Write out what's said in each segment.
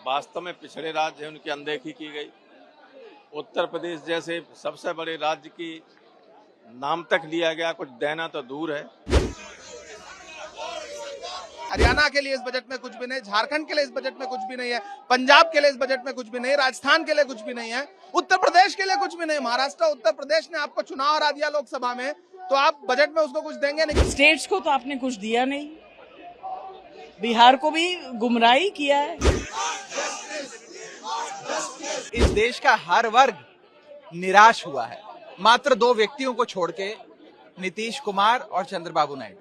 वास्तव में पिछड़े राज्य हैं, उनकी अनदेखी की गई। उत्तर प्रदेश जैसे सबसे बड़े राज्य की नाम तक लिया गया, कुछ देना तो दूर है। हरियाणा के लिए इस बजट में कुछ भी नहीं, झारखंड के लिए इस बजट में कुछ भी नहीं है, पंजाब के लिए इस बजट में कुछ भी नहीं, राजस्थान के लिए कुछ भी नहीं है, उत्तर प्रदेश के लिए कुछ भी नहीं। महाराष्ट्र उत्तर प्रदेश ने आपको चुनाव हरा दिया लोकसभा में, तो आप बजट में उसको कुछ देंगे नहीं। स्टेट्स को तो आपने कुछ दिया नहीं, बिहार को भी गुमराही किया है। इस देश का हर वर्ग निराश हुआ है, मात्र दो व्यक्तियों को छोड़ के, नीतीश कुमार और चंद्रबाबू नायडू।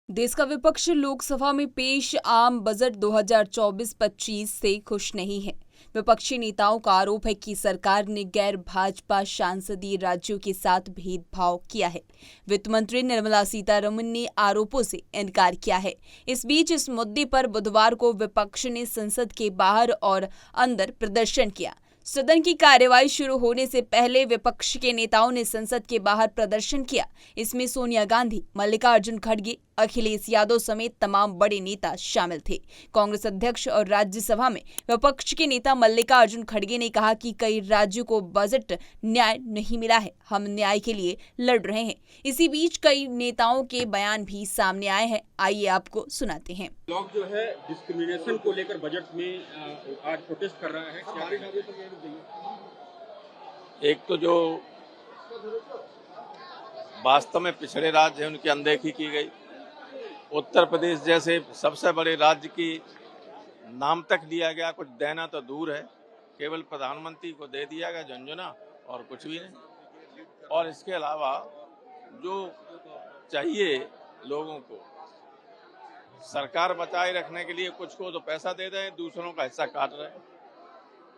देश का विपक्ष लोकसभा में पेश आम बजट 2024-25 से खुश नहीं है। विपक्षी नेताओं का आरोप है कि सरकार ने गैर भाजपा सांसदीय राज्यों के साथ भेदभाव किया है। वित्त मंत्री निर्मला सीतारमण ने आरोपों से इनकार किया है। इस बीच इस मुद्दे पर बुधवार को विपक्ष ने संसद के बाहर और अंदर प्रदर्शन किया। सदन की कार्यवाही शुरू होने से पहले विपक्ष के नेताओं ने संसद के बाहर प्रदर्शन किया। इसमें सोनिया गांधी, मल्लिकार्जुन खड़गे, अखिलेश यादव समेत तमाम बड़े नेता शामिल थे। कांग्रेस अध्यक्ष और राज्यसभा में विपक्ष के नेता मल्लिकार्जुन खड़गे ने कहा कि कई राज्यों को बजट न्याय नहीं मिला है, हम न्याय के लिए लड़ रहे हैं। इसी बीच कई नेताओं के बयान भी सामने आए हैं। आइए आपको सुनाते हैं। ब्लॉक जो है डिस्क्रिमिनेशन को लेकर बजट में आज प्रोटेस्ट कर रहा है। एक तो जो वास्तव में पिछड़े राज्य हैं, उनकी अनदेखी की गई। उत्तर प्रदेश जैसे सबसे बड़े राज्य की नाम तक लिया गया, कुछ देना तो दूर है, केवल प्रधानमंत्री को दे दिया गया झुनझुना और कुछ भी नहीं। और इसके अलावा जो चाहिए लोगों को, सरकार बचाए रखने के लिए कुछ को तो पैसा दे रहे हैं, दूसरों का हिस्सा काट रहे हैं।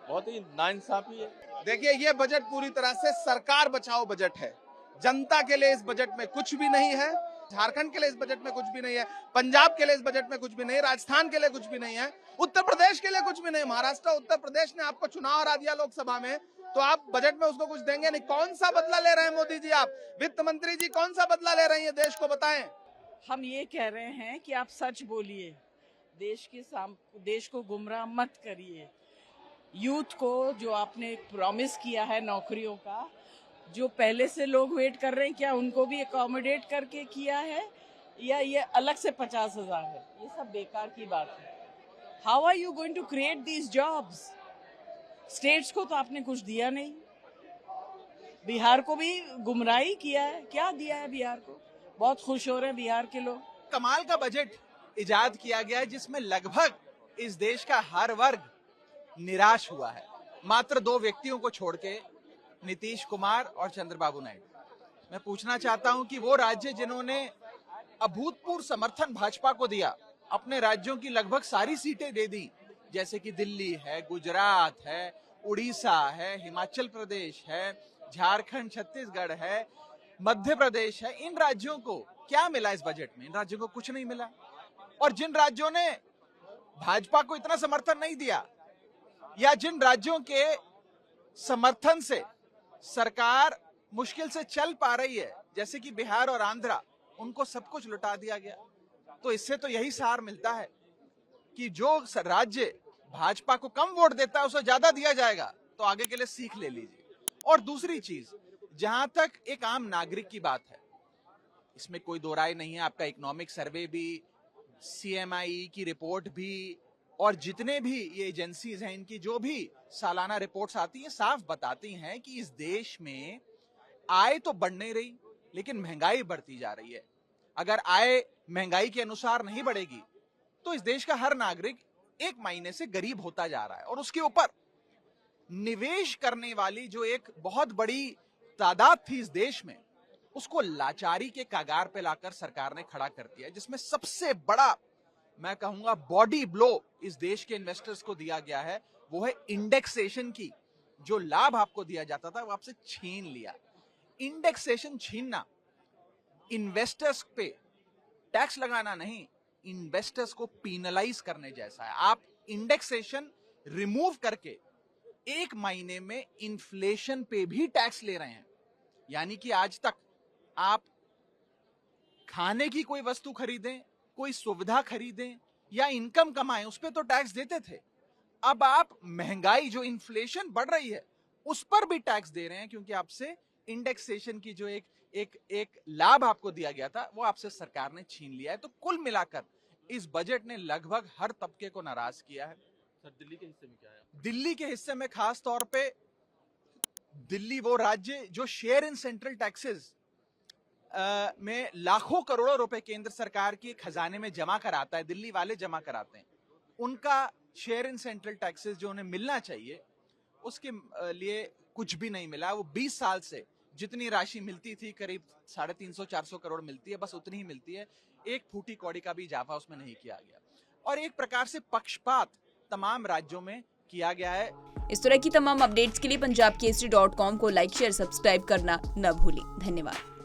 बहुत ही नाइंसाफी है। देखिए, ये बजट पूरी तरह से सरकार बचाओ बजट है। जनता के लिए इस बजट में कुछ भी नहीं है, झारखंड के लिए इस बजट में कुछ भी नहीं है, पंजाब के लिए इस बजट में कुछ भी नहीं, राजस्थान के लिए कुछ भी नहीं है, उत्तर प्रदेश के लिए कुछ भी नहीं। महाराष्ट्र उत्तर प्रदेश ने आपको चुनाव हरा दिया लोकसभा में, तो आप बजट में उसको कुछ देंगे नहीं। कौन सा बदला ले रहे हैं मोदी जी? आप वित्त मंत्री जी कौन सा बदला ले रहे हैं, देश को बताएं। हम ये कह रहे हैं कि आप सच बोलिए, देश को गुमराह मत करिए। यूथ को जो आपने प्रॉमिस किया है नौकरियों का, जो पहले से लोग वेट कर रहे हैं, क्या उनको भी अकोमोडेट करके किया है या ये अलग से 50,000 है? ये सब बेकार की बात है। How are you going to create these jobs? States को तो आपने कुछ दिया नहीं, बिहार को भी गुमराही किया है। क्या दिया है बिहार को? बहुत खुश हो रहे हैं बिहार के लोग। कमाल का बजट इजाद किया गया है जिसमें लगभग इस देश का हर वर्ग निराश हुआ है, मात्र दो व्यक्तियों को छोड़ के, नीतीश कुमार और चंद्रबाबू नायडू। मैं पूछना चाहता हूं कि वो राज्य जिन्होंने अभूतपूर्व समर्थन भाजपा को दिया, अपने राज्यों की लगभग सारी सीटें दे दी, जैसे कि दिल्ली है, गुजरात है, उड़ीसा है, हिमाचल प्रदेश है, झारखंड, छत्तीसगढ़ है, मध्य प्रदेश है, इन राज्यों को क्या मिला इस बजट में? इन राज्यों को कुछ नहीं मिला। और जिन राज्यों ने भाजपा को इतना समर्थन नहीं दिया, या जिन राज्यों के समर्थन से सरकार मुश्किल से चल पा रही है, जैसे कि बिहार और आंध्रा, उनको सब कुछ लुटा दिया गया। तो इससे तो यही सार मिलता है कि जो राज्य भाजपा को कम वोट देता है उसे ज्यादा दिया जाएगा। तो आगे के लिए सीख ले लीजिए। और दूसरी चीज, जहां तक एक आम नागरिक की बात है, इसमें कोई दो राय नहीं है। आपका इकोनॉमिक सर्वे भी, CMI की रिपोर्ट भी, और जितने भी ये एजेंसीज हैं, इनकी जो भी सालाना रिपोर्ट्स आती हैं, साफ बताती हैं कि इस देश में आय तो बढ़ नहीं रही, लेकिन महंगाई बढ़ती जा रही है। अगर आय महंगाई के अनुसार नहीं बढ़ेगी तो इस देश का हर नागरिक एक महीने से गरीब होता जा रहा है। और उसके ऊपर निवेश करने वाली जो एक बहुत बड़ी तादाद थी इस देश में, उसको लाचारी के कगार पे लाकर सरकार ने खड़ा कर दिया, जिसमें सबसे बड़ा, मैं कहूंगा, बॉडी ब्लो इस देश के इन्वेस्टर्स को दिया गया है, वो है इंडेक्सेशन की। जो लाभ आपको दिया जाता था वो आपसे छीन लिया। इंडेक्सेशन छीनना इन्वेस्टर्स पे टैक्स लगाना नहीं, इन्वेस्टर्स को पीनलाइज करने जैसा है। आप इंडेक्सेशन रिमूव करके एक महीने में इन्फ्लेशन पे भी टैक्स ले रहे हैं। यानी कि आज तक आप खाने की कोई वस्तु खरीदें, कोई सुविधा खरीदें या इनकम कमाएं, उस पे तो टैक्स देते थे। अब आप महंगाई जो इन्फ्लेशन बढ़ रही है उस पर भी टैक्स दे रहे हैं, क्योंकि आपसे इंडेक्सेशन की जो एक लाभ आपको दिया गया था वो आपसे सरकार ने छीन लिया है। तो कुल मिलाकर इस बजट ने लगभग हर तबके को नाराज किया है। सर दिल्ली के हिस्से में क्या है? दिल्ली के हिस्से में खास तौर पे दिल्ली वो राज्य जो शेयर इन सेंट्रल टैक्सेस में लाखों करोड़ों रुपए केंद्र सरकार की खजाने में जमा कराता है, दिल्ली वाले जमा कराते हैं, उनका शेयर इन सेंट्रल टैक्सेस जो उन्हें मिलना चाहिए उसके लिए कुछ भी नहीं मिला। वो 20 साल से जितनी राशि मिलती थी, करीब 350-400 करोड़ मिलती है, बस उतनी ही मिलती है। एक फूटी कौड़ी का भी इजाफा उसमें नहीं किया गया और एक प्रकार से पक्षपात तमाम राज्यों में किया गया है। इस तरह की तमाम अपडेट्स के लिए punjabkesari.com को लाइक, शेयर, सब्सक्राइब करना न भूलें। धन्यवाद।